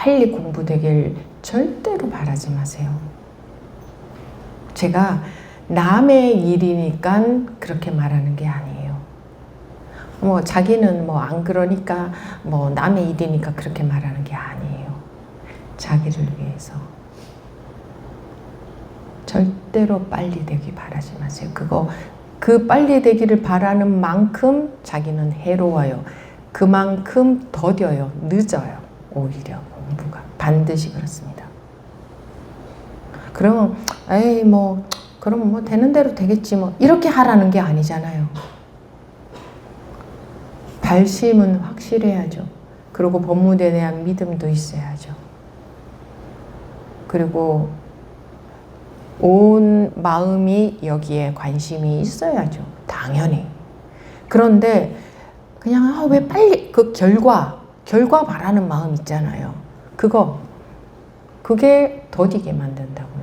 빨리 공부되길 절대로 바라지 마세요. 제가 남의 일이니까 그렇게 말하는 게 아니에요. 자기는 안 그러니까 남의 일이니까 그렇게 말하는 게 아니에요. 자기를 위해서. 절대로 빨리 되기 바라지 마세요. 그 빨리 되기를 바라는 만큼 자기는 해로워요. 그만큼 더뎌요. 늦어요. 오히려 공부가. 반드시 그렇습니다. 그러면 그럼 되는 대로 되겠지 이렇게 하라는 게 아니잖아요. 발심은 확실해야죠. 그리고 법문에 대한 믿음도 있어야죠. 그리고 온 마음이 여기에 관심이 있어야죠. 당연히. 그런데 그냥 왜 빨리 그 결과 바라는 마음 있잖아요. 그게 더디게 만든다고요.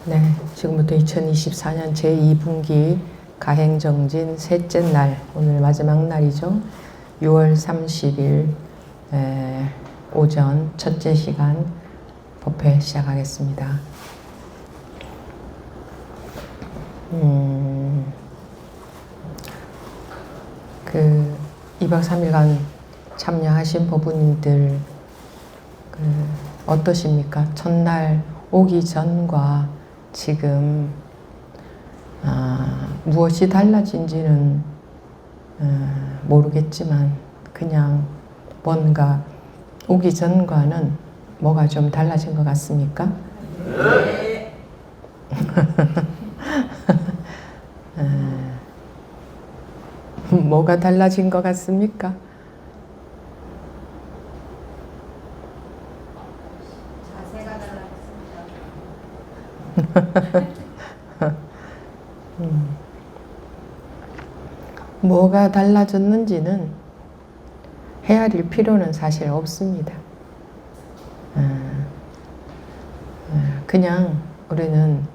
네, 지금부터 2024년 제2분기 가행정진 셋째 날, 오늘 마지막 날이죠. 6월 30일 오전 첫째 시간 법회 시작하겠습니다. 2박 3일간 참여하신 법우님들 어떠십니까? 첫날 오기 전과 지금 무엇이 달라진지는 모르겠지만 그냥 뭔가 오기 전과는 뭐가 좀 달라진 것 같습니까? 네. 뭐가 달라진 것 같습니까? 자세가 달라졌습니다. 뭐가 달라졌는지는 헤아릴 필요는 사실 없습니다. 그냥 우리는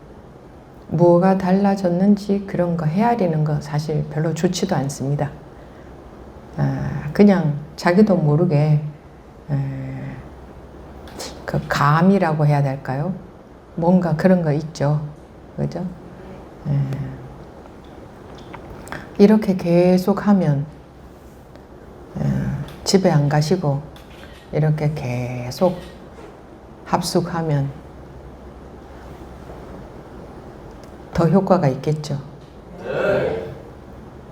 뭐가 달라졌는지 그런 거 헤아리는 거 사실 별로 좋지도 않습니다. 그냥 자기도 모르게 그 감이라고 해야 될까요? 뭔가 그런 거 있죠. 그죠? 이렇게 계속 하면 집에 안 가시고 이렇게 계속 합숙하면 더 효과가 있겠죠.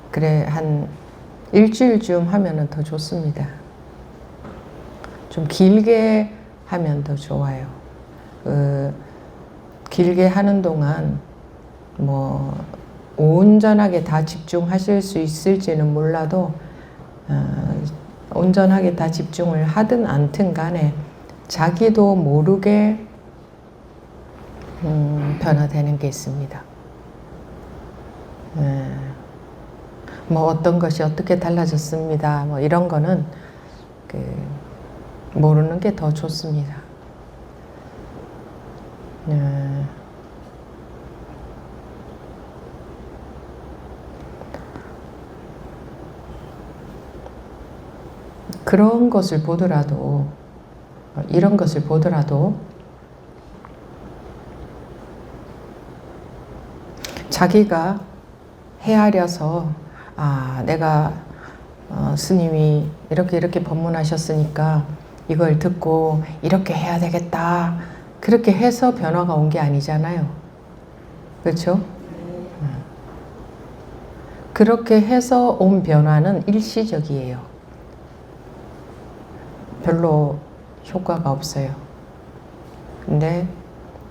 그래, 한 일주일쯤 하면은 더 좋습니다. 좀 길게 하면 더 좋아요. 길게 하는 동안 온전하게 다 집중하실 수 있을지는 몰라도 온전하게 다 집중을 하든 않든 간에 자기도 모르게 변화되는 게 있습니다. 어떤 것이 어떻게 달라졌습니다. 이런 거는 모르는 게 더 좋습니다. 그런 것을 보더라도, 이런 것을 보더라도 자기가 헤아려서 내가 스님이 이렇게 법문하셨으니까 이걸 듣고 이렇게 해야 되겠다, 그렇게 해서 변화가 온 게 아니잖아요. 그렇죠? 그렇게 해서 온 변화는 일시적이에요. 별로 효과가 없어요. 근데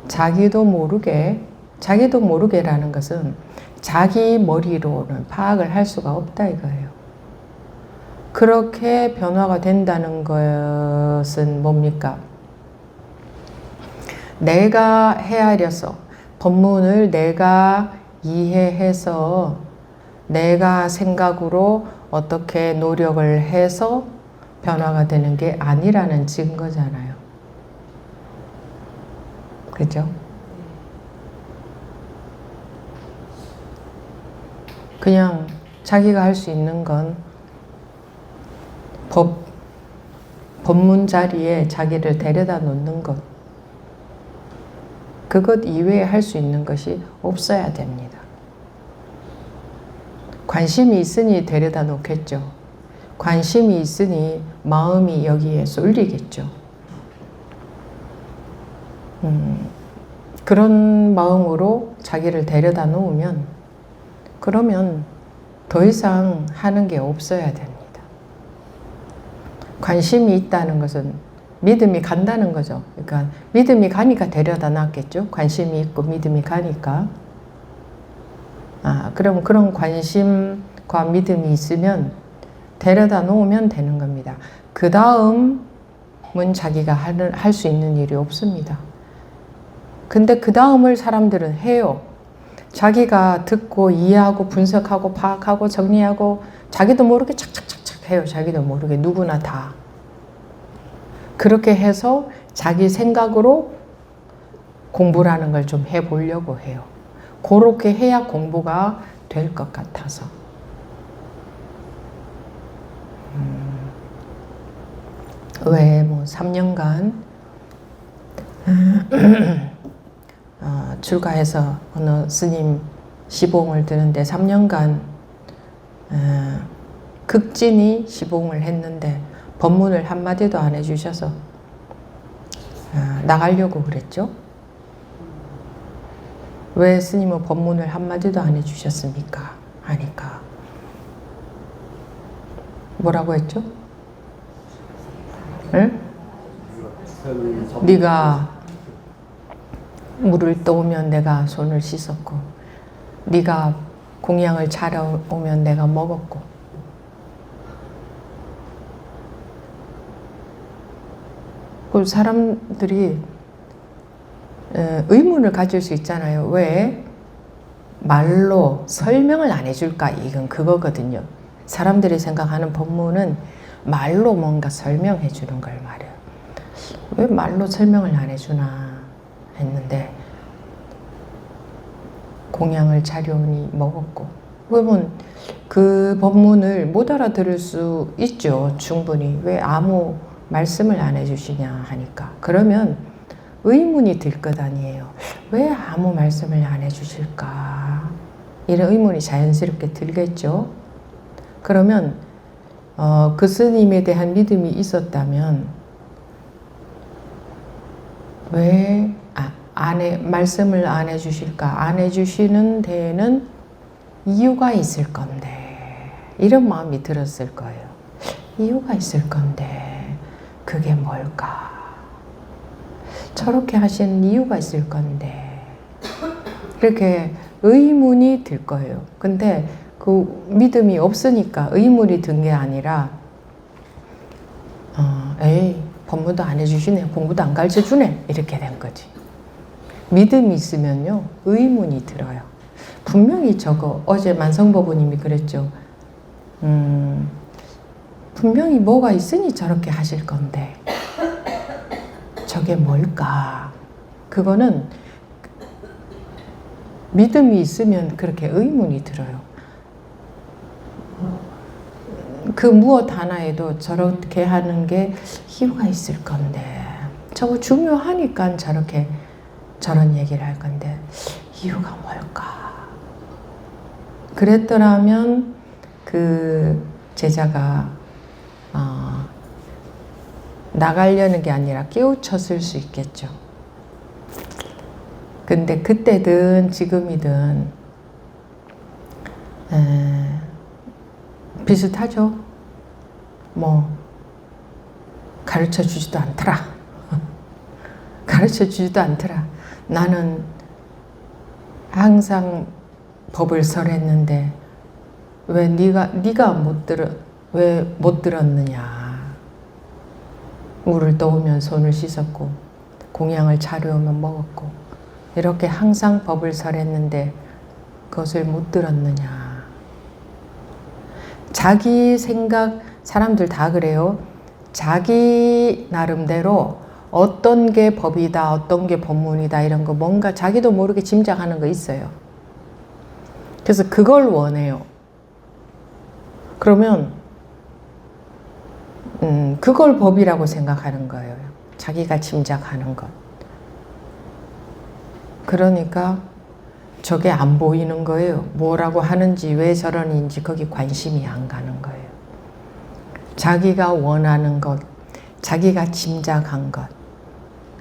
자기도 모르게라는 것은 자기 머리로는 파악을 할 수가 없다 이거예요. 그렇게 변화가 된다는 것은 뭡니까? 내가 헤아려서 법문을 내가 이해해서 내가 생각으로 어떻게 노력을 해서 변화가 되는 게 아니라는 증거잖아요. 그죠? 자기가 할 수 있는 건 법문 자리에 자기를 데려다 놓는 것. 그것 이외에 할 수 있는 것이 없어야 됩니다. 관심이 있으니 데려다 놓겠죠. 관심이 있으니 마음이 여기에 쏠리겠죠. 그런 마음으로 자기를 데려다 놓으면 그러면 더 이상 하는 게 없어야 됩니다. 관심이 있다는 것은 믿음이 간다는 거죠. 그러니까 믿음이 가니까 데려다 놨겠죠. 관심이 있고 믿음이 가니까. 그럼 그런 관심과 믿음이 있으면 데려다 놓으면 되는 겁니다. 그 다음은 자기가 할 수 있는 일이 없습니다. 근데 그 다음을 사람들은 해요. 자기가 듣고 이해하고 분석하고 파악하고 정리하고 자기도 모르게 착착착착 해요. 자기도 모르게 누구나 다. 그렇게 해서 자기 생각으로 공부라는 걸 좀 해보려고 해요. 그렇게 해야 공부가 될 것 같아서. 왜 뭐 3년간 출가해서 어느 스님 시봉을 드는데 3년간 극진히 시봉을 했는데 법문을 한마디도 안 해주셔서 나가려고 그랬죠. 왜 스님은 법문을 한마디도 안 해주셨습니까? 하니까 뭐라고 했죠? 응? 네가 물을 떠오면 내가 손을 씻었고 네가 공양을 차려오면 내가 먹었고 그 사람들이 의문을 가질 수 있잖아요. 왜 말로 설명을 안 해줄까? 이건 그거거든요. 사람들이 생각하는 법문은 말로 뭔가 설명해 주는 걸 말해요. 왜 말로 설명을 안 해주나 했는데 공양을 차려오니 먹었고 그러면 그 법문을 못 알아들을 수 있죠. 충분히. 왜 아무 말씀을 안 해주시냐 하니까 그러면 의문이 들 것 아니에요. 왜 아무 말씀을 안 해주실까? 이런 의문이 자연스럽게 들겠죠. 그러면 그 스님에 대한 믿음이 있었다면 왜 말씀을 안 해주실까? 안 해주시는 데에는 이유가 있을 건데 이런 마음이 들었을 거예요. 이유가 있을 건데 그게 뭘까? 저렇게 하시는 이유가 있을 건데 이렇게 의문이 들 거예요. 근데 그 믿음이 없으니까 의문이 든 게 아니라 에이 법문도 안 해주시네, 공부도 안 가르쳐주네 이렇게 된 거지. 믿음이 있으면요 의문이 들어요. 분명히 저거 어제 만성법부님이 그랬죠. 분명히 뭐가 있으니 저렇게 하실 건데 저게 뭘까? 그거는 믿음이 있으면 그렇게 의문이 들어요. 그 무엇 하나에도 저렇게 하는 게 이유가 있을 건데 저거 중요하니까 저렇게 저런 얘기를 할 건데 이유가 뭘까? 그랬더라면 그 제자가 나가려는 게 아니라 깨우쳤을 수 있겠죠. 근데 그때든 지금이든 비슷하죠. 뭐 가르쳐 주지도 않더라. 가르쳐 주지도 않더라. 나는 항상 법을 설했는데 왜 네가 왜 못 들었느냐. 물을 떠오면 손을 씻었고 공양을 차려오면 먹었고 이렇게 항상 법을 설했는데 그것을 못 들었느냐. 자기 생각, 사람들 다 그래요. 자기 나름대로 어떤 게 법이다, 어떤 게 법문이다 이런 거 뭔가 자기도 모르게 짐작하는 거 있어요. 그래서 그걸 원해요. 그러면 그걸 법이라고 생각하는 거예요. 자기가 짐작하는 것. 그러니까 저게 안 보이는 거예요. 뭐라고 하는지 왜 저러는지 거기 관심이 안 가는 거예요. 자기가 원하는 것, 자기가 짐작한 것,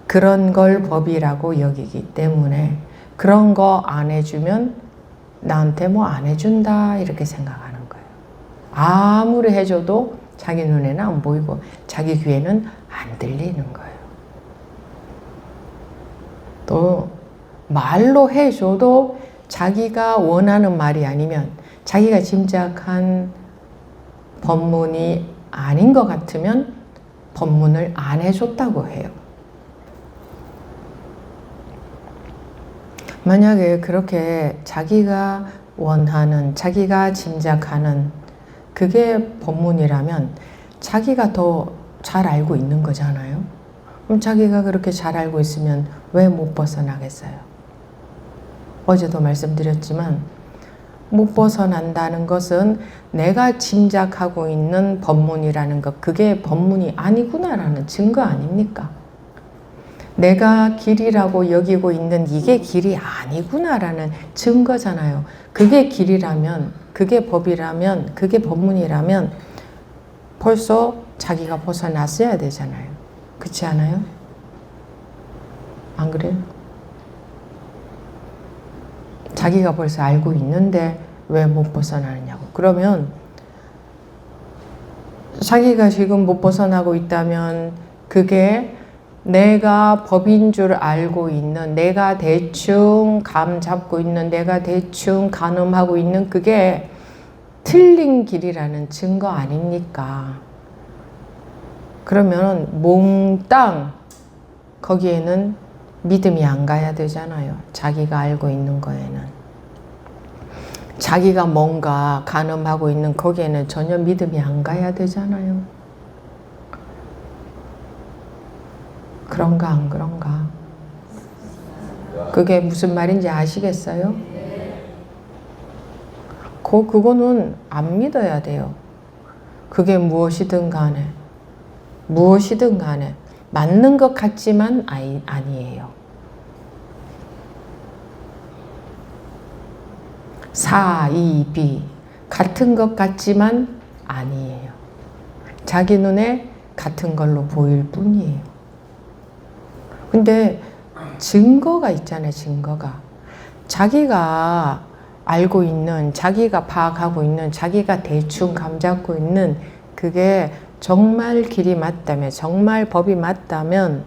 그런 걸 법이라고 여기기 때문에 그런 거 안 해주면 나한테 뭐 안 해준다 이렇게 생각하는 거예요. 아무리 해줘도 자기 눈에는 안 보이고 자기 귀에는 안 들리는 거예요. 또 말로 해줘도 자기가 원하는 말이 아니면 자기가 짐작한 법문이 아닌 것 같으면 법문을 안 해줬다고 해요. 만약에 그렇게 자기가 원하는, 자기가 짐작하는 그게 법문이라면 자기가 더 잘 알고 있는 거잖아요. 그럼 자기가 그렇게 잘 알고 있으면 왜 못 벗어나겠어요? 어제도 말씀드렸지만 못 벗어난다는 것은 내가 짐작하고 있는 법문이라는 것, 그게 법문이 아니구나라는 증거 아닙니까? 내가 길이라고 여기고 있는 이게 길이 아니구나라는 증거잖아요. 그게 길이라면, 그게 법이라면, 그게 법문이라면 벌써 자기가 벗어났어야 되잖아요. 그렇지 않아요? 안 그래요? 자기가 벌써 알고 있는데 왜 못 벗어나느냐고. 그러면 자기가 지금 못 벗어나고 있다면 그게 내가 법인 줄 알고 있는, 내가 대충 감 잡고 있는, 내가 대충 가늠하고 있는 그게 틀린 길이라는 증거 아닙니까? 그러면 몽땅 거기에는 믿음이 안 가야 되잖아요. 자기가 알고 있는 거에는. 자기가 뭔가 가늠하고 있는 거기에는 전혀 믿음이 안 가야 되잖아요. 그런가 안 그런가? 그게 무슨 말인지 아시겠어요? 그거는 안 믿어야 돼요. 그게 무엇이든 간에 맞는 것 같지만 아니에요. 사, 이, 비 같은 것 같지만 아니에요. 자기 눈에 같은 걸로 보일 뿐이에요. 근데 증거가 있잖아요. 증거가. 자기가 알고 있는, 자기가 파악하고 있는, 자기가 대충 감잡고 있는 그게 정말 길이 맞다면, 정말 법이 맞다면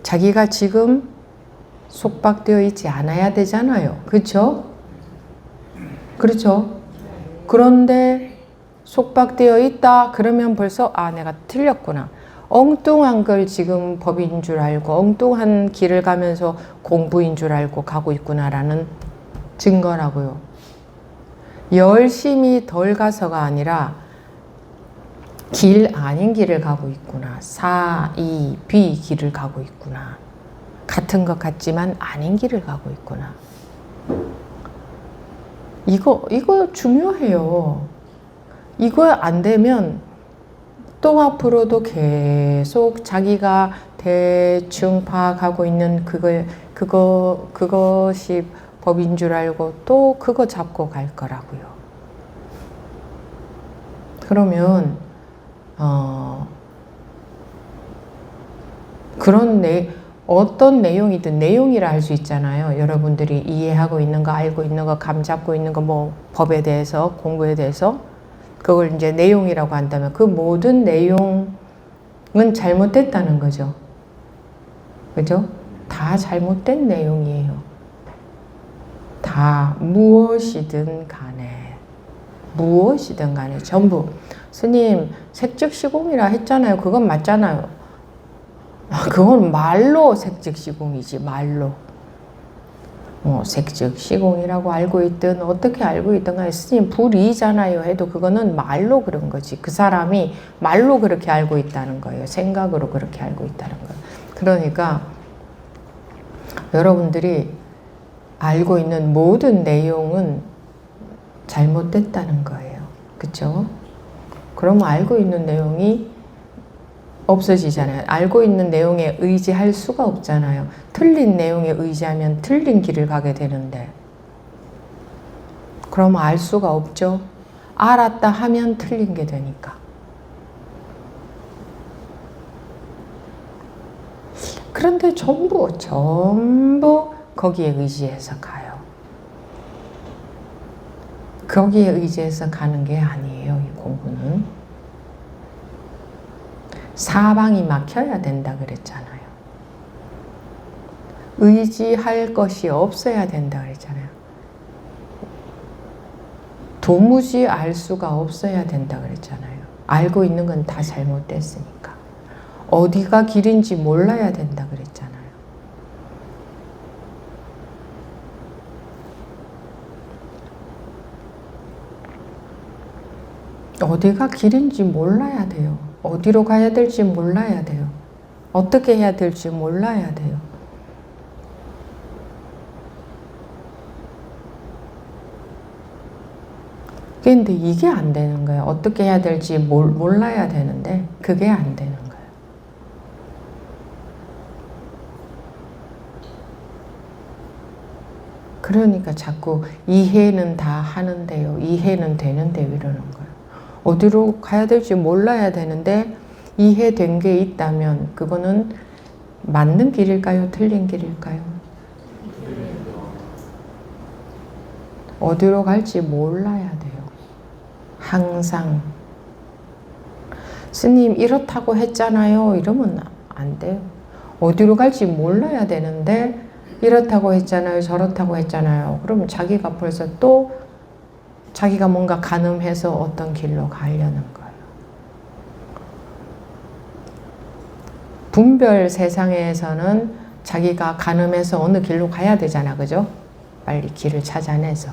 자기가 지금 속박되어 있지 않아야 되잖아요. 그렇죠? 그렇죠? 그런데 속박되어 있다 그러면 벌써 내가 틀렸구나. 엉뚱한 걸 지금 법인 줄 알고 엉뚱한 길을 가면서 공부인 줄 알고 가고 있구나라는 증거라고요. 열심히 덜 가서가 아니라 길 아닌 길을 가고 있구나. 사, 이, 비 길을 가고 있구나. 같은 것 같지만 아닌 길을 가고 있구나. 이거 중요해요. 이거 안 되면 또 앞으로도 계속 자기가 대충 파악하고 있는 그것이 법인 줄 알고 또 그거 잡고 갈 거라고요. 그러면 어떤 내용이든 내용이라 할 수 있잖아요. 여러분들이 이해하고 있는 거, 알고 있는 거, 감 잡고 있는 거, 뭐 법에 대해서, 공부에 대해서 그걸 이제 내용이라고 한다면 그 모든 내용은 잘못됐다는 거죠. 그죠? 다 잘못된 내용이에요. 다 무엇이든 간에 전부. 스님 색즉시공이라 했잖아요. 그건 맞잖아요. 그건 말로 색즉시공이지, 말로. 색즉시공이라고 알고 있든 어떻게 알고 있든 간에 스님 불이잖아요 해도 그거는 말로 그런 거지. 그 사람이 말로 그렇게 알고 있다는 거예요. 생각으로 그렇게 알고 있다는 거예요. 그러니까 여러분들이 알고 있는 모든 내용은 잘못됐다는 거예요. 그쵸? 그러면 알고 있는 내용이 없어지잖아요. 알고 있는 내용에 의지할 수가 없잖아요. 틀린 내용에 의지하면 틀린 길을 가게 되는데, 그러면 알 수가 없죠. 알았다 하면 틀린 게 되니까. 그런데 전부 거기에 의지해서 가요. 거기에 의지해서 가는 게 아니에요, 이 공부는. 사방이 막혀야 된다 그랬잖아요. 의지할 것이 없어야 된다 그랬잖아요. 도무지 알 수가 없어야 된다 그랬잖아요. 알고 있는 건 다 잘못됐으니까. 어디가 길인지 몰라야 된다 그랬잖아요. 어디가 길인지 몰라야 돼요. 어디로 가야 될지 몰라야 돼요. 어떻게 해야 될지 몰라야 돼요. 근데 이게 안 되는 거예요. 어떻게 해야 될지 몰라야 되는데 그게 안 되는 거예요. 그러니까 자꾸 이해는 다 하는데요. 이해는 되는데요. 이러는 거예요. 어디로 가야 될지 몰라야 되는데 이해된 게 있다면 그거는 맞는 길일까요? 틀린 길일까요? 어디로 갈지 몰라야 돼요. 항상. 스님 이렇다고 했잖아요. 이러면 안 돼요. 어디로 갈지 몰라야 되는데 이렇다고 했잖아요. 저렇다고 했잖아요. 그러면 자기가 벌써 또 자기가 뭔가 가늠해서 어떤 길로 가려는 거예요. 분별 세상에서는 자기가 가늠해서 어느 길로 가야 되잖아. 그죠? 빨리 길을 찾아내서.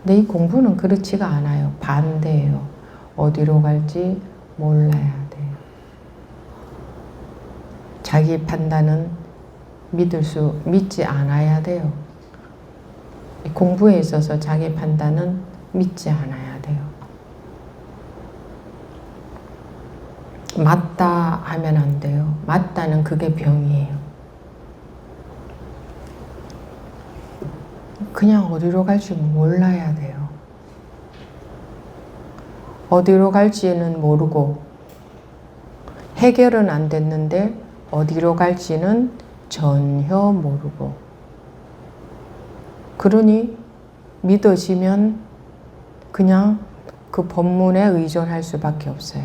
근데 이 공부는 그렇지가 않아요. 반대예요. 어디로 갈지 몰라야 돼요. 자기 판단은 믿지 않아야 돼요. 공부에 있어서 자기 판단은 믿지 않아야 돼요. 맞다 하면 안 돼요. 맞다는 그게 병이에요. 그냥 어디로 갈지 몰라야 돼요. 어디로 갈지는 모르고 해결은 안 됐는데 어디로 갈지는 전혀 모르고, 그러니 믿어지면 그냥 그 법문에 의존할 수밖에 없어요.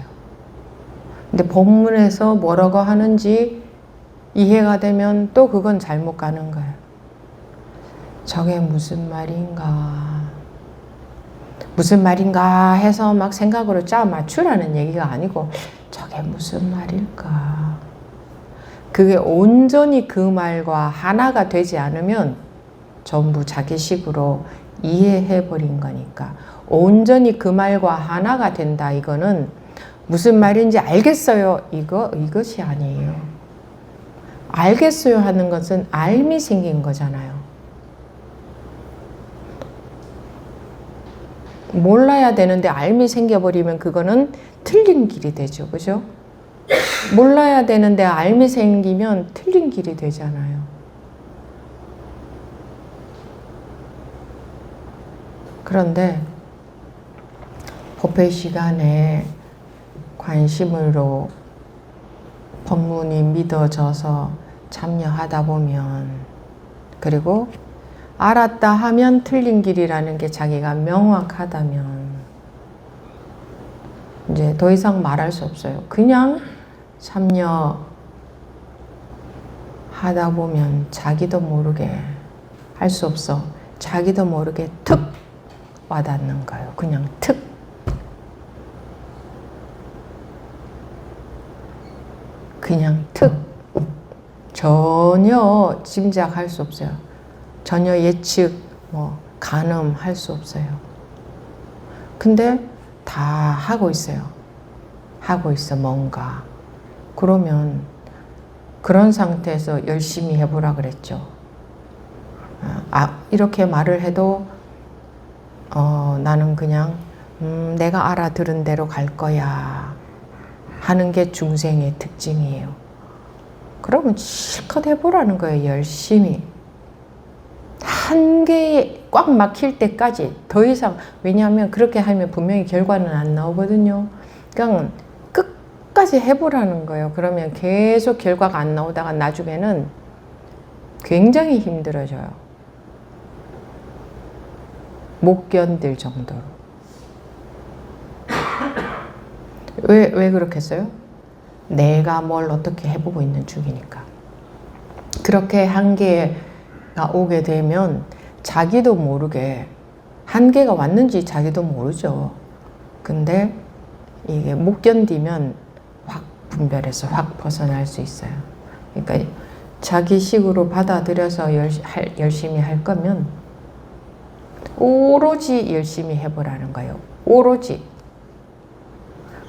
근데 법문에서 뭐라고 하는지 이해가 되면 또 그건 잘못 가는 거예요. 저게 무슨 말인가 해서 막 생각으로 짜 맞추라는 얘기가 아니고 저게 무슨 말일까. 그게 온전히 그 말과 하나가 되지 않으면 전부 자기식으로 이해해버린 거니까. 온전히 그 말과 하나가 된다. 이거는 무슨 말인지 알겠어요. 이것이 아니에요. 알겠어요 하는 것은 알미 생긴 거잖아요. 몰라야 되는데 알미 생겨버리면 그거는 틀린 길이 되죠. 그죠? 몰라야 되는데 알미 생기면 틀린 길이 되잖아요. 그런데 법회 시간에 관심으로 법문이 믿어져서 참여하다 보면, 그리고 알았다 하면 틀린 길이라는 게 자기가 명확하다면 이제 더 이상 말할 수 없어요. 그냥 참여하다 보면 자기도 모르게 할 수 없어. 자기도 모르게 툭 와닿는 거예요. 그냥 툭. 그냥 툭. 전혀 짐작할 수 없어요. 전혀 예측, 가늠할 수 없어요. 근데 다 하고 있어요. 하고 있어, 뭔가. 그러면 그런 상태에서 열심히 해보라 그랬죠. 이렇게 말을 해도 나는 그냥 내가 알아들은 대로 갈 거야 하는 게 중생의 특징이에요. 그러면 실컷 해보라는 거예요. 열심히. 한계에 꽉 막힐 때까지 더 이상, 왜냐하면 그렇게 하면 분명히 결과는 안 나오거든요. 그냥 끝까지 해보라는 거예요. 그러면 계속 결과가 안 나오다가 나중에는 굉장히 힘들어져요. 못 견딜 정도로. 왜 그렇겠어요? 내가 뭘 어떻게 해보고 있는 중이니까. 그렇게 한계가 오게 되면 자기도 모르게 한계가 왔는지 자기도 모르죠. 근데 이게 못 견디면 확 분별해서 확 벗어날 수 있어요. 그러니까 자기식으로 받아들여서 열심히 할 거면 오로지 열심히 해보라는 거예요. 오로지.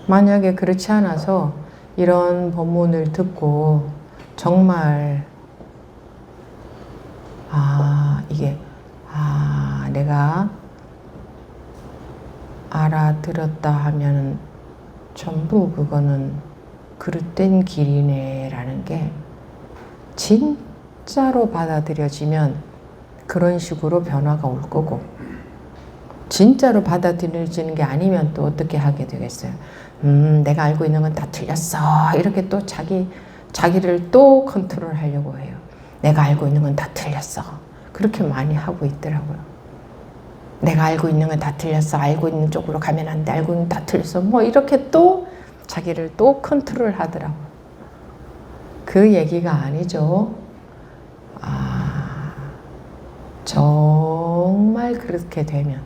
만약에 그렇지 않아서 이런 법문을 듣고 정말 내가 알아들었다 하면 전부 그거는 그릇된 길이네 라는 게 진짜로 받아들여지면 그런 식으로 변화가 올 거고, 진짜로 받아들여지는 게 아니면 또 어떻게 하게 되겠어요? 내가 알고 있는 건 다 틀렸어. 이렇게 또 자기를 또 컨트롤 하려고 해요. 내가 알고 있는 건 다 틀렸어. 그렇게 많이 하고 있더라고요. 내가 알고 있는 건 다 틀렸어. 알고 있는 쪽으로 가면 안 돼. 알고 있는 건 다 틀렸어. 뭐 이렇게 또 자기를 또 컨트롤 하더라고요. 그 얘기가 아니죠. 정말 그렇게 되면,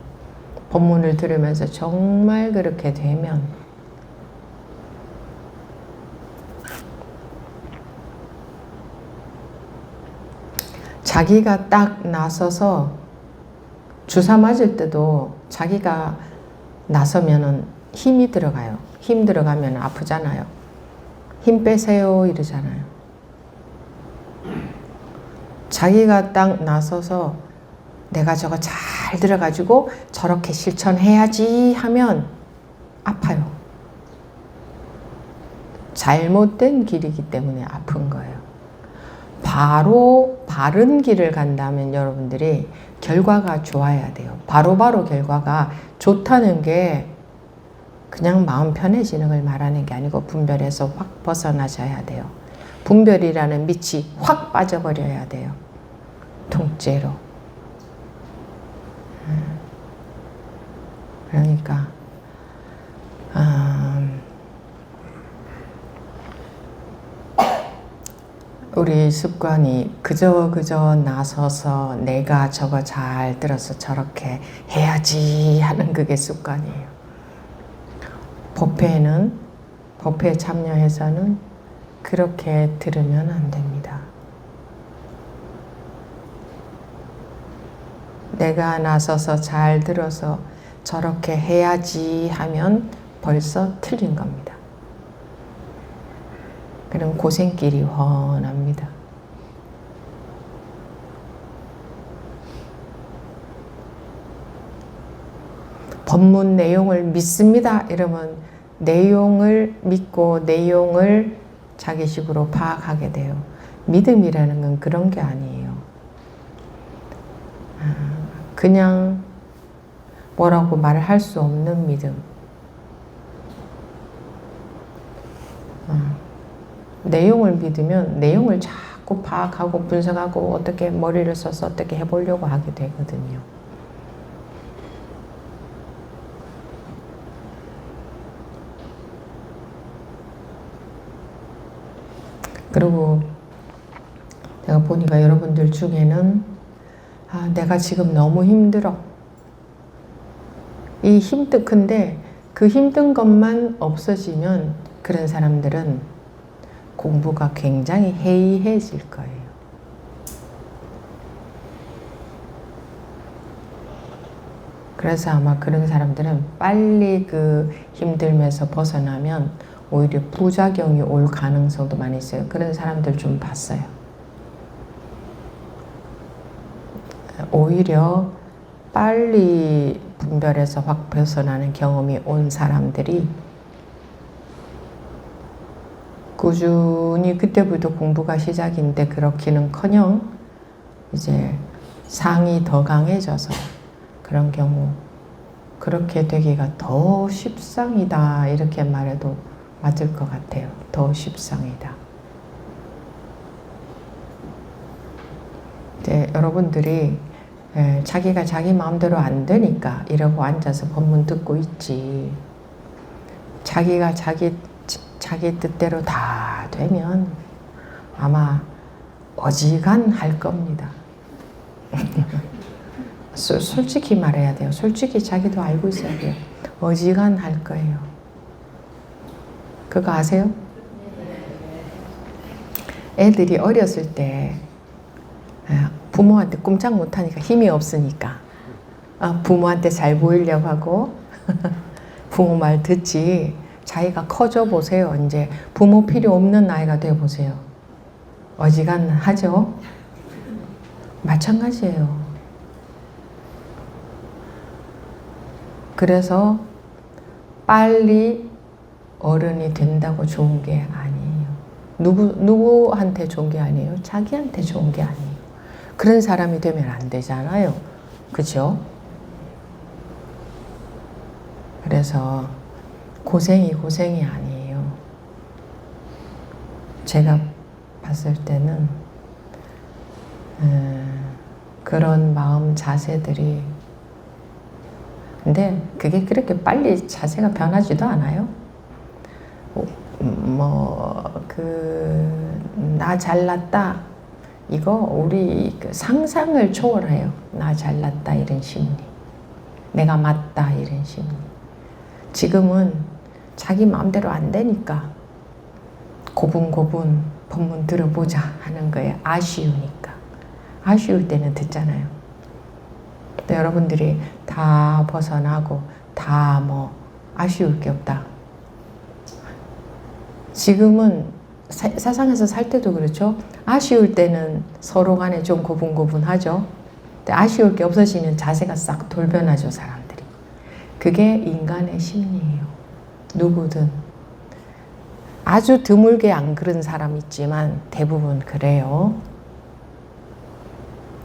법문을 들으면서 정말 그렇게 되면 자기가 딱 나서서 주사 맞을 때도 자기가 나서면은 힘이 들어가요. 힘 들어가면 아프잖아요. 힘 빼세요 이러잖아요. 자기가 딱 나서서 내가 저거 잘 들어가지고 저렇게 실천해야지 하면 아파요. 잘못된 길이기 때문에 아픈 거예요. 바로 바른 길을 간다면 여러분들이 결과가 좋아야 돼요. 바로바로 결과가 좋다는 게 그냥 마음 편해지는 걸 말하는 게 아니고 분별에서 확 벗어나셔야 돼요. 분별이라는 밑이 확 빠져버려야 돼요. 통째로. 그러니까 우리 습관이 그저 나서서 내가 저거 잘 들어서 저렇게 해야지 하는 그게 습관이에요. 법회에 참여해서는 그렇게 들으면 안 됩니다. 내가 나서서 잘 들어서 저렇게 해야지 하면 벌써 틀린 겁니다. 그럼 고생길이 훤합니다. 법문 내용을 믿습니다. 이러면 내용을 믿고 내용을 자기식으로 파악하게 돼요. 믿음이라는 건 그런 게 아니에요. 그냥 뭐라고 말을 할 수 없는 믿음. 내용을 믿으면 내용을 자꾸 파악하고 분석하고 어떻게 머리를 써서 어떻게 해보려고 하게 되거든요. 그리고 내가 보니까 여러분들 중에는 내가 지금 너무 힘들어. 이 근데 그 힘든 것만 없어지면 그런 사람들은 공부가 굉장히 해이해질 거예요. 그래서 아마 그런 사람들은 빨리 그 힘들면서 벗어나면 오히려 부작용이 올 가능성도 많이 있어요. 그런 사람들 좀 봤어요. 오히려 빨리 분별에서 확 벗어나는 경험이 온 사람들이 꾸준히 그때부터 공부가 시작인데 그렇기는커녕 이제 상이 더 강해져서 그런 경우 그렇게 되기가 더 십상이다 이렇게 말해도 맞을 것 같아요. 더 십상이다. 이제 여러분들이 자기가 자기 마음대로 안 되니까 이러고 앉아서 법문 듣고 있지. 자기가 자기 뜻대로 다 되면 아마 어지간할 겁니다. 솔직히 말해야 돼요. 솔직히 자기도 알고 있어야 돼요. 어지간할 거예요. 그거 아세요? 애들이 어렸을 때 부모한테 꼼짝 못하니까 힘이 없으니까 부모한테 잘 보이려고 하고 부모 말 듣지. 자기가 커져 보세요. 이제 부모 필요 없는 나이가 돼 보세요. 어지간하죠? 마찬가지예요. 그래서 빨리 어른이 된다고 좋은 게 아니에요. 누구한테 좋은 게 아니에요. 자기한테 좋은 게 아니에요. 그런 사람이 되면 안 되잖아요. 그죠? 그래서 고생이 아니에요. 제가 봤을 때는 그런 마음 자세들이 근데 그게 그렇게 빨리 자세가 변하지도 않아요. 나 잘났다 이거 우리 그 상상을 초월해요. 나 잘났다 이런 심리, 내가 맞다 이런 심리. 지금은 자기 마음대로 안 되니까 고분고분 법문 들어보자 하는 거예요. 아쉬우니까. 아쉬울 때는 듣잖아요. 근데 여러분들이 다 벗어나고 다 아쉬울 게 없다. 지금은 세상에서 살 때도 그렇죠. 아쉬울 때는 서로 간에 좀 고분고분하죠. 근데 아쉬울 게 없어지면 자세가 싹 돌변하죠, 사람들이. 그게 인간의 심리예요. 누구든. 아주 드물게 안 그런 사람 있지만 대부분 그래요.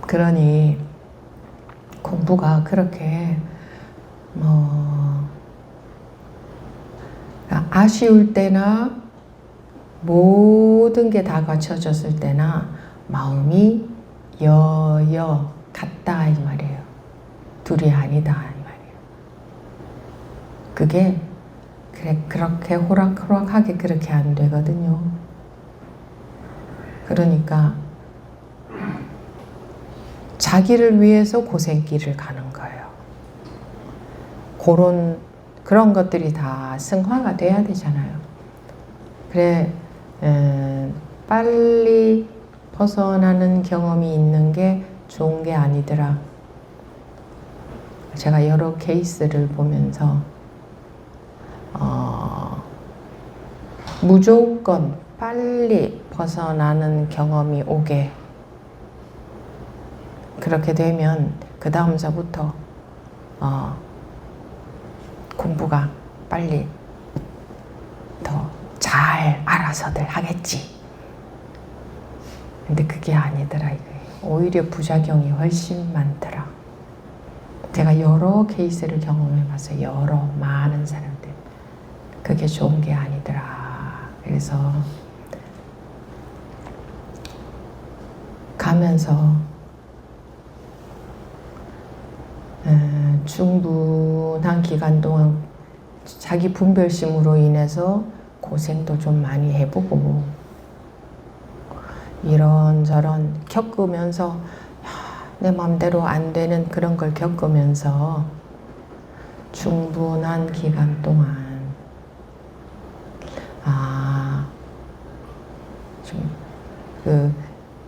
그러니 공부가 그렇게 아쉬울 때나 모든 게 다 갖춰졌을 때나 마음이 여여 같다 이 말이에요. 둘이 아니다 이 말이에요. 그게 그렇게 호락호락하게 그렇게 안 되거든요. 그러니까 자기를 위해서 고생길을 가는 거예요. 그런 것들이 다 승화가 돼야 되잖아요. 그래 빨리 벗어나는 경험이 있는 게 좋은 게 아니더라. 제가 여러 케이스를 보면서 무조건 빨리 벗어나는 경험이 오게 그렇게 되면 그 다음서부터 공부가 빨리 더 잘 알아서들 하겠지. 근데 그게 아니더라 이거예요. 오히려 부작용이 훨씬 많더라. 제가 여러 케이스를 경험해 봤어요. 여러 많은 사람들. 그게 좋은 게 아니더라. 그래서 가면서 충분한 기간 동안 자기 분별심으로 인해서 고생도 좀 많이 해보고 이런저런 겪으면서 내 마음대로 안 되는 그런 걸 겪으면서 충분한 기간 동안 좀 그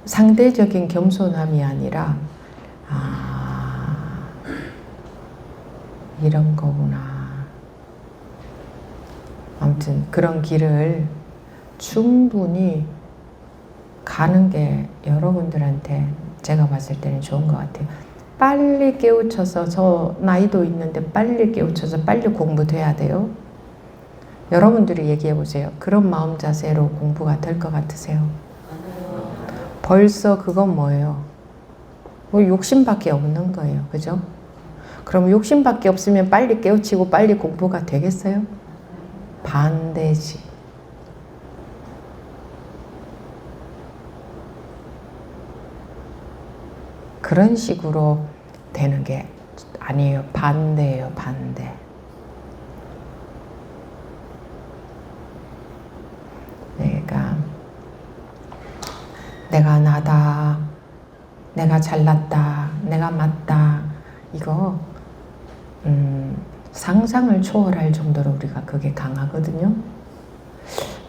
상대적인 겸손함이 아니라 이런 거구나. 아무튼 그런 길을 충분히 가는 게 여러분들한테 제가 봤을 때는 좋은 것 같아요. 빨리 깨우쳐서, 저 나이도 있는데 빨리 깨우쳐서 빨리 공부돼야 돼요. 여러분들이 얘기해 보세요. 그런 마음 자세로 공부가 될 것 같으세요? 벌써 그건 뭐예요? 뭐 욕심밖에 없는 거예요. 그죠? 그럼 욕심밖에 없으면 빨리 깨우치고 빨리 공부가 되겠어요? 반대지. 그런 식으로 되는 게 아니에요. 반대예요. 반대. 내가 나다, 내가 잘났다, 내가 맞다, 이거 상상을 초월할 정도로 우리가 그게 강하거든요.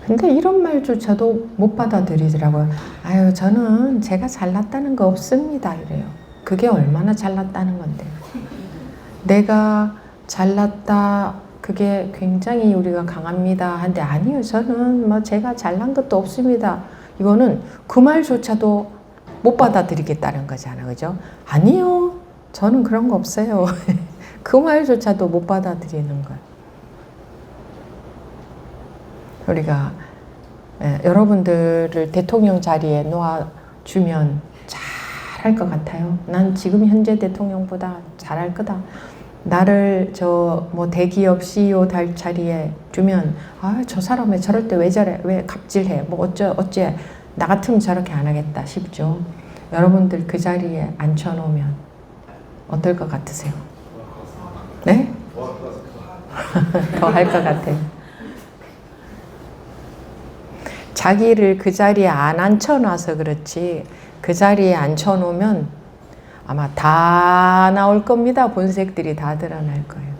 근데 이런 말조차도 못 받아들이더라고요. 아유, 저는 제가 잘났다는 거 없습니다, 이래요. 그게 얼마나 잘났다는 건데. 내가 잘났다, 그게 굉장히 우리가 강합니다. 한데 아니요, 저는 뭐 제가 잘난 것도 없습니다. 이거는 그 말조차도 못 받아들이겠다는 거잖아요. 그죠? 아니요, 저는 그런 거 없어요. 그 말조차도 못 받아들이는 거예요. 우리가 여러분들을 대통령 자리에 놓아주면 잘할 것 같아요. 난 지금 현재 대통령보다 잘할 거다. 나를 저 뭐 대기업 CEO 자리에 두면 아, 저 사람 왜 저럴 때 왜 저래? 왜 갑질해? 뭐 어째 나 같으면 저렇게 안 하겠다 싶죠. 여러분들 그 자리에 앉혀놓으면 어떨 것 같으세요? 네? 더 할 것 같아요. 자기를 그 자리에 안 앉혀놔서 그렇지, 그 자리에 앉혀놓으면 아마 다 나올 겁니다. 본색들이 다 드러날 거예요.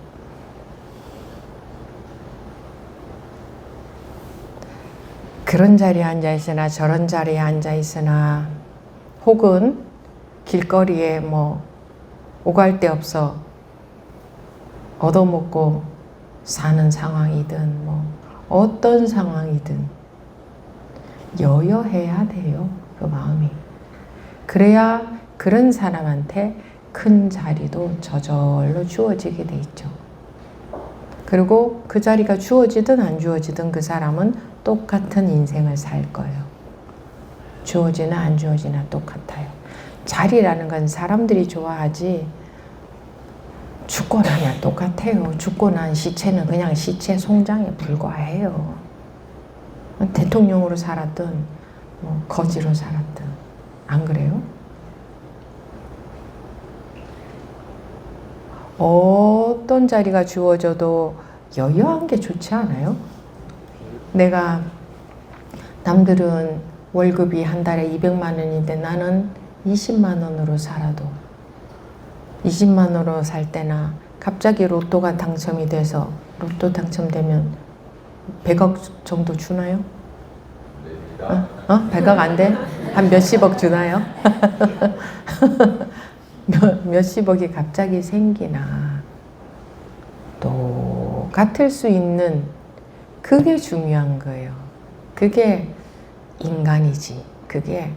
그런 자리에 앉아있으나 저런 자리에 앉아있으나 혹은 길거리에 뭐 오갈 데 없어 얻어먹고 사는 상황이든 뭐 어떤 상황이든 여여해야 돼요. 그 마음이. 그래야 그런 사람한테 큰 자리도 저절로 주어지게 돼 있죠. 그리고 그 자리가 주어지든 안 주어지든 그 사람은 똑같은 인생을 살 거예요. 주어지나 안 주어지나 똑같아요. 자리라는 건 사람들이 좋아하지 죽고 나면 똑같아요. 죽고 난 시체는 그냥 시체 송장에 불과해요. 대통령으로 살았든 뭐 거지로 살았든. 안 그래요? 어떤 자리가 주어져도 여유한 게 좋지 않아요? 내가 남들은 월급이 한 달에 200만 원인데 나는 20만 원으로 살아도 20만 원으로 살 때나 갑자기 로또가 당첨이 돼서 로또 당첨되면 100억 정도 주나요? 100억 안 돼? 한 몇십억 주나요? 몇십억이 갑자기 생기나 똑같을 수 있는 그게 중요한 거예요. 그게 인간이지. 그게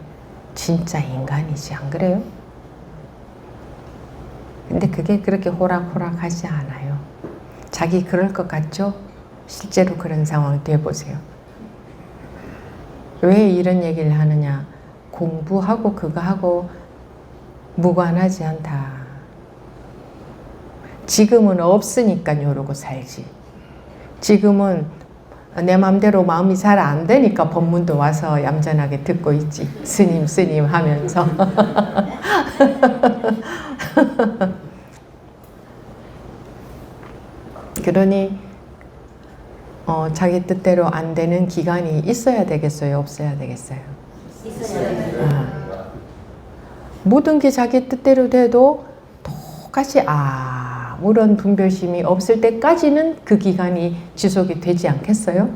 진짜 인간이지. 안 그래요? 근데 그게 그렇게 호락호락하지 않아요. 자기 그럴 것 같죠? 실제로 그런 상황 돼보세요. 왜 이런 얘기를 하느냐? 공부하고 그거 하고 무관하지 않다. 지금은 없으니까 요러고 살지. 지금은 내 마음대로 마음이 잘 안 되니까 법문도 와서 얌전하게 듣고 있지. 스님 하면서. 그러니 자기 뜻대로 안 되는 기간이 있어야 되겠어요? 없어야 되겠어요? 모든 게 자기 뜻대로 돼도 똑같이 아무런 분별심이 없을 때까지는 그 기간이 지속이 되지 않겠어요?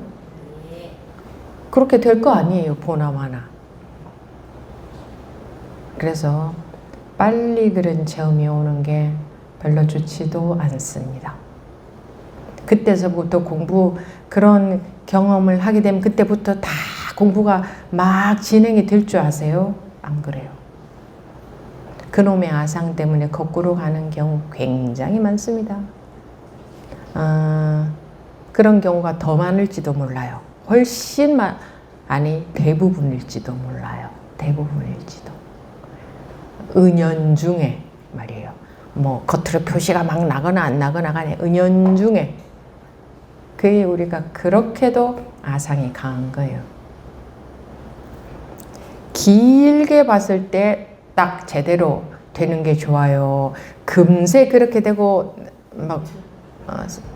그렇게 될 거 아니에요, 보나마나. 그래서 빨리 그런 체험이 오는 게 별로 좋지도 않습니다. 그때서부터 그런 경험을 하게 되면 그때부터 다 공부가 막 진행이 될 줄 아세요? 안 그래요. 그놈의 아상 때문에 거꾸로 가는 경우 굉장히 많습니다. 그런 경우가 더 많을지도 몰라요. 훨씬 아니 대부분일지도 몰라요. 대부분일지도. 은연중에 말이에요. 뭐 겉으로 표시가 막 나거나 안 나거나 간에 은연중에 그게 우리가 그렇게도 아상이 강한 거예요. 길게 봤을 때 딱 제대로 되는 게 좋아요. 금세 그렇게 되고 막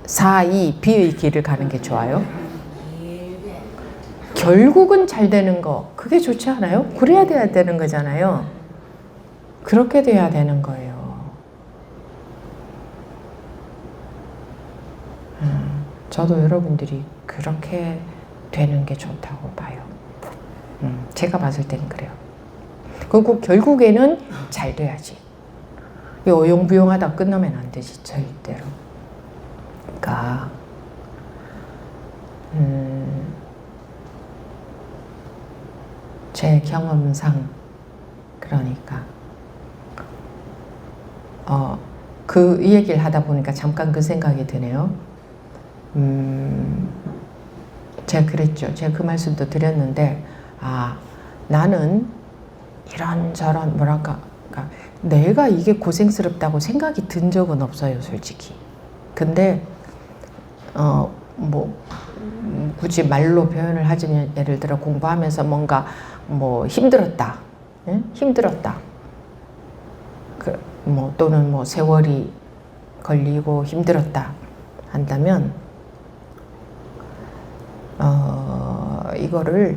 사이비의 길을 가는 게 좋아요. 결국은 잘 되는 거 그게 좋지 않아요? 그래야 돼야 되는 거잖아요. 그렇게 돼야 되는 거예요. 저도 여러분들이 그렇게 되는 게 좋다고 봐요. 제가 봤을 때는 그래요. 그리고 결국에는 잘 돼야지. 어용부용하다 끝나면 안 되지, 절대로. 그러니까 제 경험상 그러니까 그 이 얘기를 하다 보니까 잠깐 그 생각이 드네요. 제가 그랬죠. 제가 그 말씀도 드렸는데 나는 이런저런 뭐랄까 그러니까 내가 이게 고생스럽다고 생각이 든 적은 없어요, 솔직히. 근데 뭐 굳이 말로 표현을 하자면 예를 들어 공부하면서 뭔가 뭐 힘들었다, 예? 힘들었다. 뭐 또는 뭐 세월이 걸리고 힘들었다 한다면 이거를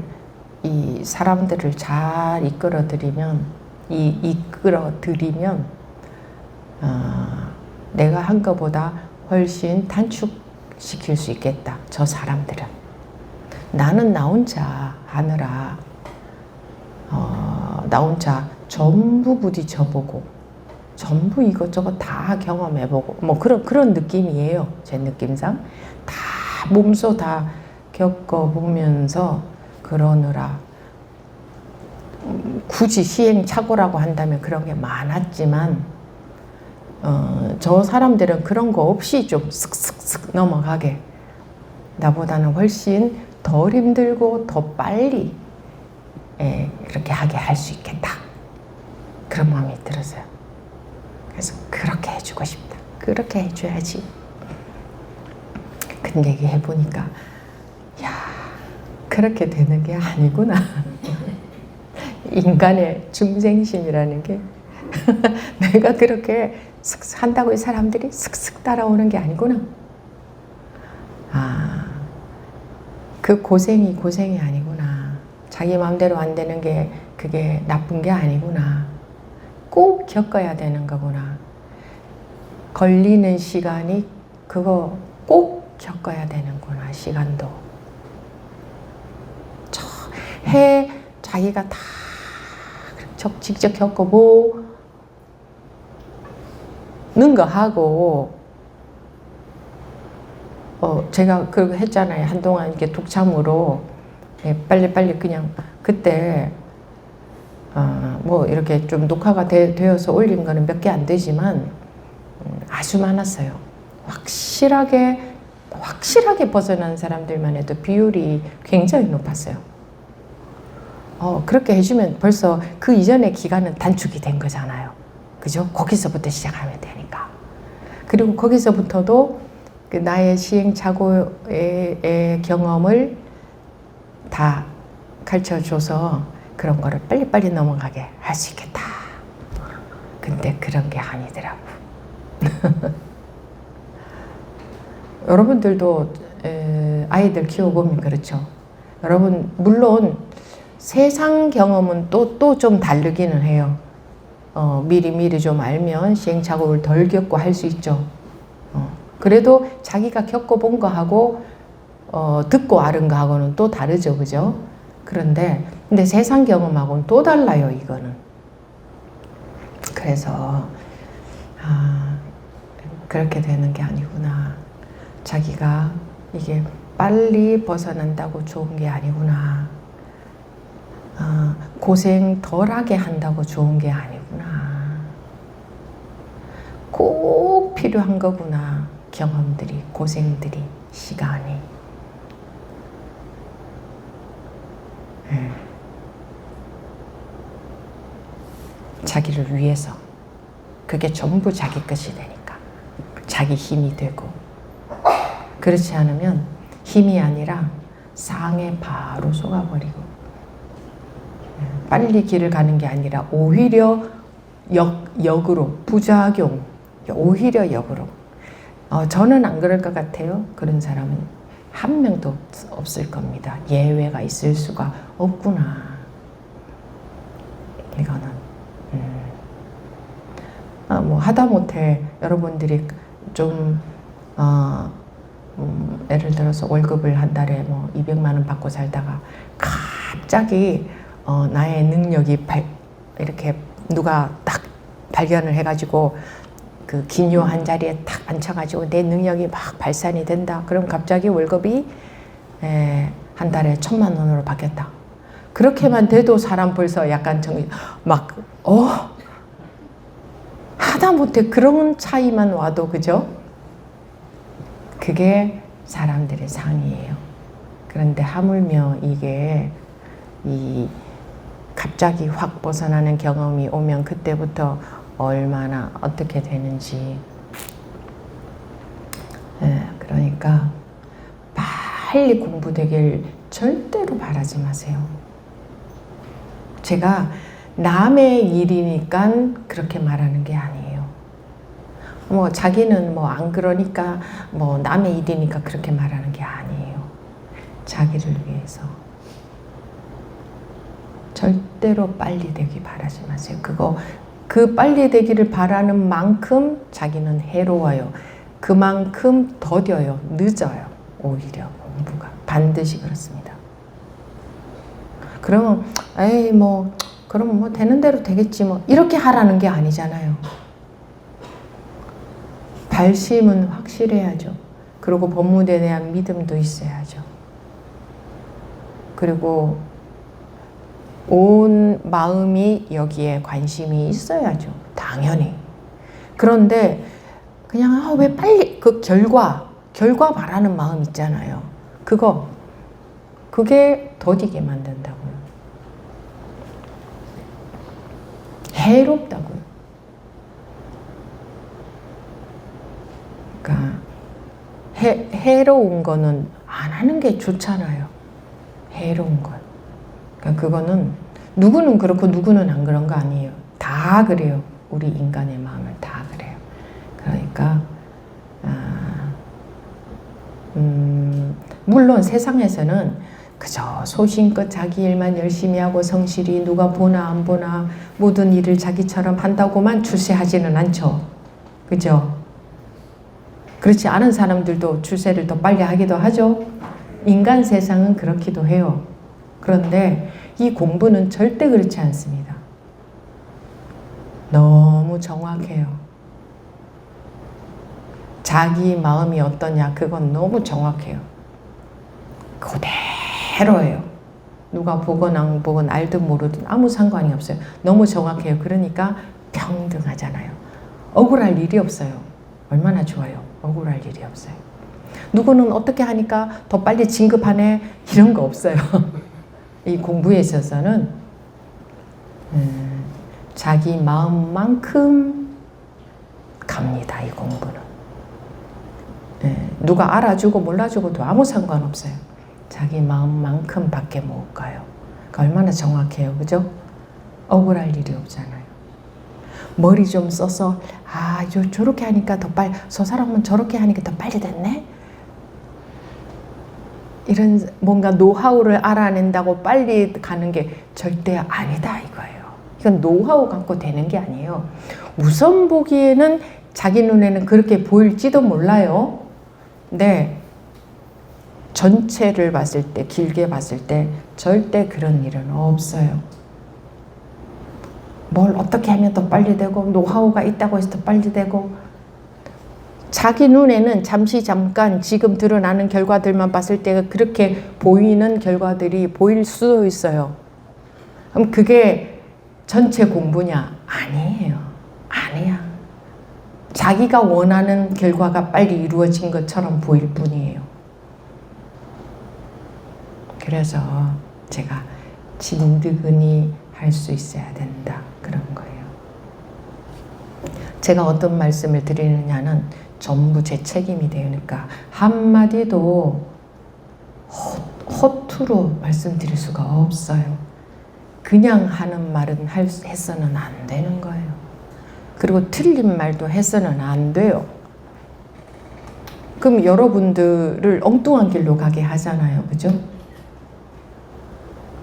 이 사람들을 잘 이끌어들이면 내가 한 것보다 훨씬 단축시킬 수 있겠다. 저 사람들은. 나는 나 혼자 하느라 나 혼자 전부 부딪혀보고 전부 이것저것 다 경험해보고 뭐 그런 느낌이에요. 제 느낌상. 다 몸소 다 겪어보면서 그러느라 굳이 시행착오라고 한다면 그런 게 많았지만 저 사람들은 그런 거 없이 좀 슥슥슥 넘어가게 나보다는 훨씬 덜 힘들고 더 빨리 그렇게 하게 할 수 있겠다. 그런 마음이 들었어요. 그래서 그렇게 해주고 싶다. 그렇게 해줘야지. 근데 이게 해보니까 그렇게 되는 게 아니구나. 인간의 중생심이라는 게 내가 그렇게 한다고 이 사람들이 슥슥 따라오는 게 아니구나. 그 고생이 아니구나. 자기 마음대로 안 되는 게 그게 나쁜 게 아니구나. 꼭 겪어야 되는 거구나. 걸리는 시간이 그거 꼭 겪어야 되는구나. 시간도. 자기가 다 직접 겪어보는 거 하고 제가 그거 했잖아요. 한동안 이렇게 독참으로 빨리빨리 그냥 그때 뭐 이렇게 좀 녹화가 되어서 올린 거는 몇 개 안 되지만 아주 많았어요. 확실하게 벗어난 사람들만 해도 비율이 굉장히 높았어요. 그렇게 해주면 벌써 그 이전의 기간은 단축이 된 거잖아요. 그죠? 거기서부터 시작하면 되니까. 그리고 거기서부터도 그 나의 시행착오의 경험을 다 가르쳐줘서 그런 거를 빨리빨리 넘어가게 할 수 있겠다. 근데 그런 게 아니더라고. 여러분들도 아이들 키워보면 그렇죠. 여러분 물론 세상 경험은 또 좀 다르기는 해요. 미리 좀 알면 시행착오를 덜 겪고 할 수 있죠. 그래도 자기가 겪어본 거하고 듣고 아는 거하고는 또 다르죠, 그죠? 근데 세상 경험하고는 또 달라요, 이거는. 그래서 그렇게 되는 게 아니구나. 자기가 이게 빨리 벗어난다고 좋은 게 아니구나. 고생 덜하게 한다고 좋은 게 아니구나. 꼭 필요한 거구나. 경험들이, 고생들이, 시간이. 자기를 위해서. 그게 전부 자기 것이 되니까. 자기 힘이 되고. 그렇지 않으면 힘이 아니라 상에 바로 속아버리고. 빨리 길을 가는 게 아니라 오히려 역으로, 부작용, 오히려 역으로. 저는 안 그럴 것 같아요. 그런 사람은 한 명도 없을 겁니다. 예외가 있을 수가 없구나. 이거는 뭐 하다못해 여러분들이 좀 예를 들어서 월급을 한 달에 뭐 200만 원 받고 살다가 갑자기 나의 능력이 이렇게 누가 딱 발견을 해가지고 그 기묘한 자리에 딱 앉혀가지고 내 능력이 막 발산이 된다. 그럼 갑자기 월급이 한 달에 1,000만 원으로 바뀌었다. 그렇게만 돼도 사람 벌써 약간 하다못해 그런 차이만 와도 그죠? 그게 사람들의 상이에요. 그런데 하물며 이게 갑자기 확 벗어나는 경험이 오면 그때부터 얼마나 어떻게 되는지. 그러니까 빨리 공부되길 절대로 바라지 마세요. 제가 남의 일이니까 그렇게 말하는 게 아니에요. 뭐 자기는 뭐 안 그러니까 뭐 남의 일이니까 그렇게 말하는 게 아니에요. 자기를 위해서. 절대로 빨리 되기 바라지 마세요. 그 빨리 되기를 바라는 만큼 자기는 해로워요. 그만큼 더뎌요. 늦어요. 오히려 공부가. 반드시 그렇습니다. 그러면 그럼 뭐 되는 대로 되겠지 뭐 이렇게 하라는 게 아니잖아요. 발심은 확실해야죠. 그리고 법문에 대한 믿음도 있어야죠. 그리고 온 마음이 여기에 관심이 있어야죠. 당연히. 그런데 그냥 왜 빨리 그 결과 바라는 마음 있잖아요. 그게 더디게 만든다고요. 해롭다고요. 그러니까 해로운 거는 안 하는 게 좋잖아요. 해로운 건. 그러니까 그거는 누구는 그렇고 누구는 안 그런 거 아니에요. 다 그래요. 우리 인간의 마음은 다 그래요. 그러니까 물론 세상에서는 그저 소신껏 자기 일만 열심히 하고 성실히 누가 보나 안 보나 모든 일을 자기처럼 한다고만 출세하지는 않죠. 그죠? 그렇지 않은 사람들도 출세를 더 빨리 하기도 하죠. 인간 세상은 그렇기도 해요. 그런데 이 공부는 절대 그렇지 않습니다. 너무 정확해요. 자기 마음이 어떠냐 그건 너무 정확해요. 그대로예요. 누가 보건 안 보건 알든 모르든 아무 상관이 없어요. 너무 정확해요. 그러니까 평등하잖아요. 억울할 일이 없어요. 얼마나 좋아요. 억울할 일이 없어요. 누구는 어떻게 하니까 더 빨리 진급하네 이런 거 없어요. 이 공부에 있어서는 자기 마음만큼 갑니다. 이 공부는. 누가 알아주고 몰라주고도 아무 상관없어요. 자기 마음만큼 밖에 못 가요. 그러니까 얼마나 정확해요. 그죠? 억울할 일이 없잖아요. 머리 좀 써서 저렇게 하니까 더 빨리 저 사람은 저렇게 하니까 더 빨리 됐네? 이런 뭔가 노하우를 알아낸다고 빨리 가는 게 절대 아니다 이거예요. 이건 노하우 갖고 되는 게 아니에요. 우선 보기에는 자기 눈에는 그렇게 보일지도 몰라요. 근데 전체를 봤을 때, 길게 봤을 때 절대 그런 일은 없어요. 뭘 어떻게 하면 더 빨리 되고 노하우가 있다고 해서 더 빨리 되고 자기 눈에는 잠깐 지금 드러나는 결과들만 봤을 때 그렇게 보이는 결과들이 보일 수도 있어요. 그럼 그게 전체 공부냐? 아니에요. 아니야. 자기가 원하는 결과가 빨리 이루어진 것처럼 보일 뿐이에요. 그래서 제가 진드근이 할 수 있어야 된다 그런 거예요. 제가 어떤 말씀을 드리느냐는 전부 제 책임이 되니까 한마디도 허투루 말씀드릴 수가 없어요. 그냥 하는 말은 해서는 안 되는 거예요. 그리고 틀린 말도 해서는 안 돼요. 그럼 여러분들을 엉뚱한 길로 가게 하잖아요. 그죠?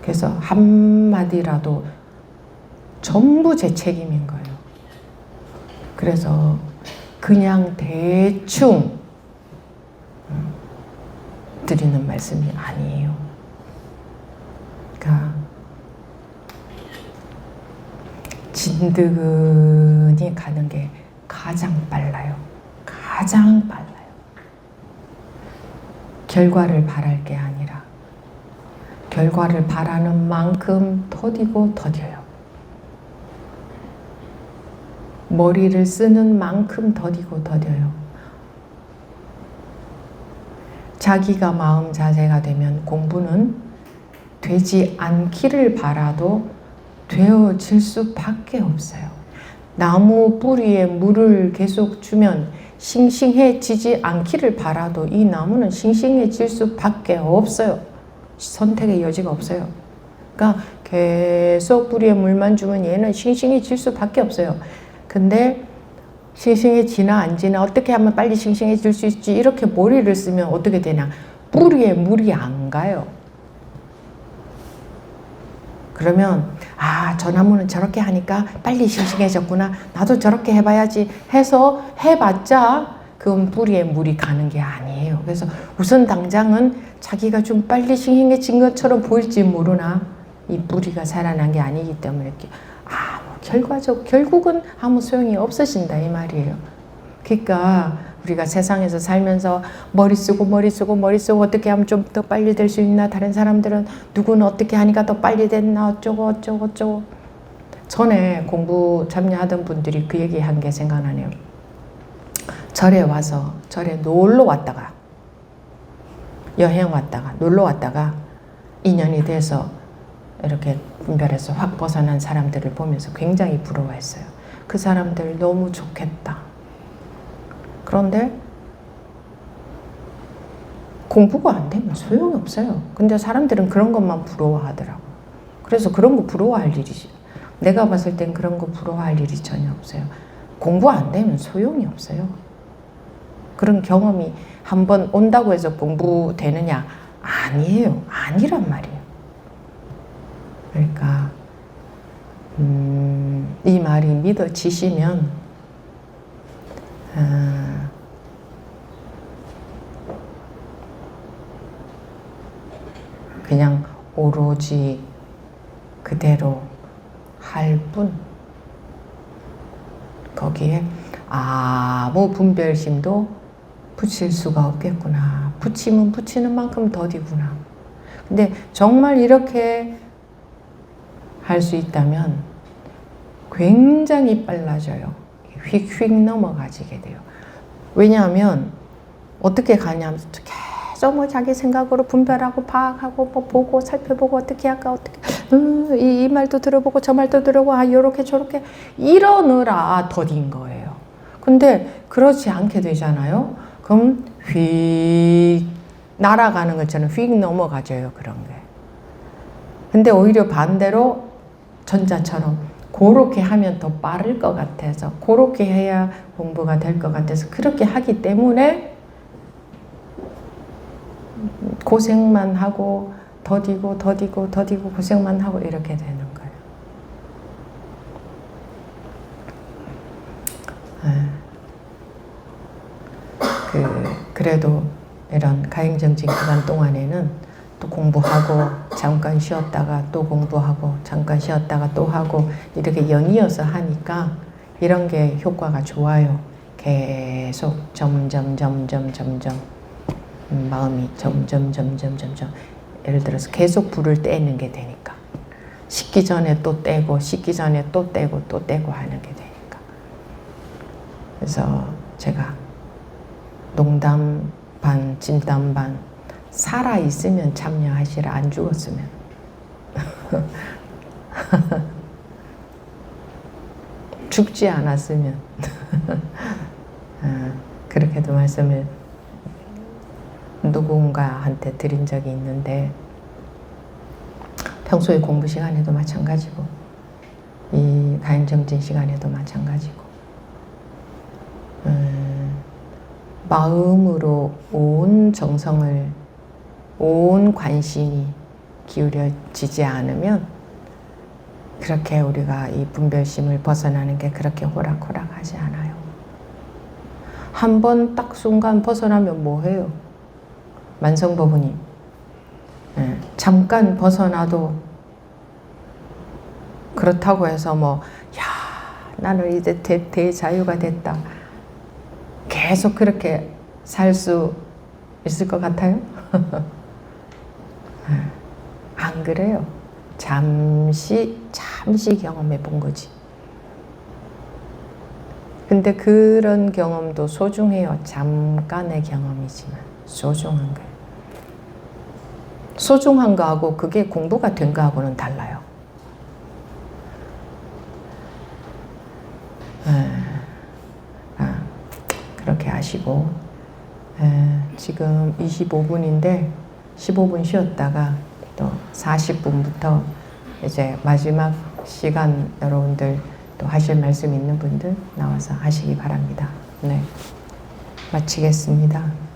그래서 한마디라도 전부 제 책임인 거예요. 그래서 그냥 대충 드리는 말씀이 아니에요. 그러니까 진드근이 가는 게 가장 빨라요. 가장 빨라요. 결과를 바랄 게 아니라 결과를 바라는 만큼 더디고 더뎌요. 머리를 쓰는 만큼 더디고 더뎌요. 자기가 마음 자세가 되면 공부는 되지 않기를 바라도 되어질 수밖에 없어요. 나무 뿌리에 물을 계속 주면 싱싱해지지 않기를 바라도 이 나무는 싱싱해질 수밖에 없어요. 선택의 여지가 없어요. 그러니까 계속 뿌리에 물만 주면 얘는 싱싱해질 수밖에 없어요. 근데 싱싱해지나 안 지나 어떻게 하면 빨리 싱싱해질 수 있지 이렇게 머리를 쓰면 어떻게 되냐, 뿌리에 물이 안 가요. 그러면 저 나무는 저렇게 하니까 빨리 싱싱해졌구나, 나도 저렇게 해봐야지 해서 해봤자 그건 뿌리에 물이 가는 게 아니에요. 그래서 우선 당장은 자기가 좀 빨리 싱싱해진 것처럼 보일지 모르나 이 뿌리가 살아난 게 아니기 때문에 이렇게 결국은 아무 소용이 없으신다 이 말이에요. 그러니까 우리가 세상에서 살면서 머리 쓰고 어떻게 하면 좀 더 빨리 될 수 있나, 다른 사람들은 누구는 어떻게 하니까 더 빨리 됐나 어쩌고 전에 공부 참여하던 분들이 그 얘기한 게 생각나네요. 절에 놀러 왔다가 여행 왔다가 놀러 왔다가 인연이 돼서 이렇게 분별해서 확 벗어난 사람들을 보면서 굉장히 부러워했어요. 그 사람들 너무 좋겠다. 그런데 공부가 안 되면 소용이 없어요. 근데 사람들은 그런 것만 부러워하더라고. 그래서 그런 거 부러워할 일이지. 내가 봤을 땐 그런 거 부러워할 일이 전혀 없어요. 공부 안 되면 소용이 없어요. 그런 경험이 한번 온다고 해서 공부 되느냐? 아니에요. 아니란 말이에요. 그러니까 이 말이 믿어지시면 그냥 오로지 그대로 할 뿐, 거기에 아무 분별심도 붙일 수가 없겠구나. 붙이면 붙이는 만큼 더디구나. 근데 정말 이렇게 할 수 있다면 굉장히 빨라져요. 휙휙 넘어가지게 돼요. 왜냐하면 어떻게 가냐면 계속 자기 생각으로 분별하고 파악하고 보고 살펴보고 어떻게 할까, 어떻게 이 말도 들어보고 저 말도 들어보고 요렇게 저렇게 이러느라 더딘 거예요. 근데 그렇지 않게 되잖아요. 그럼 휙 날아가는 것처럼 휙 넘어가져요, 그런 게. 근데 오히려 반대로 전자처럼 그렇게 하면 더 빠를 것 같아서, 그렇게 해야 공부가 될 것 같아서 그렇게 하기 때문에 고생만 하고 더디고 고생만 하고 이렇게 되는 거예요. 그래도 이런 가행정진 기간 동안에는 또 공부하고 잠깐 쉬었다가 또 공부하고 잠깐 쉬었다가 또 하고 이렇게 연이어서 하니까 이런 게 효과가 좋아요. 계속 점점 마음이 점점 예를 들어서 계속 불을 떼는 게 되니까, 식기 전에 또 떼고 식기 전에 또 떼고 또 떼고 하는 게 되니까 그래서 제가 농담 반, 진담 반, 살아 있으면 참여하시라, 안 죽었으면. 죽지 않았으면. 그렇게도 말씀을 누군가한테 드린 적이 있는데, 평소에 공부 시간에도 마찬가지고, 이 가행정진 시간에도 마찬가지고, 마음으로 온 정성을, 온 관심이 기울여지지 않으면 그렇게 우리가 이 분별심을 벗어나는 게 그렇게 호락호락하지 않아요. 한 번 딱 순간 벗어나면 뭐해요? 만성버부님, 잠깐 벗어나도 그렇다고 해서 뭐, 야, 나는 이제 대자유가 됐다, 계속 그렇게 살 수 있을 것 같아요? 안 그래요. 잠시 경험해 본 거지. 근데 그런 경험도 소중해요. 잠깐의 경험이지만 소중한 거예요. 소중한 거하고 그게 공부가 된 거하고는 달라요. 그렇게 아시고, 지금 25분인데 15분 쉬었다가 또 40분부터 이제 마지막 시간, 여러분들 또 하실 말씀 있는 분들 나와서 하시기 바랍니다. 네, 마치겠습니다.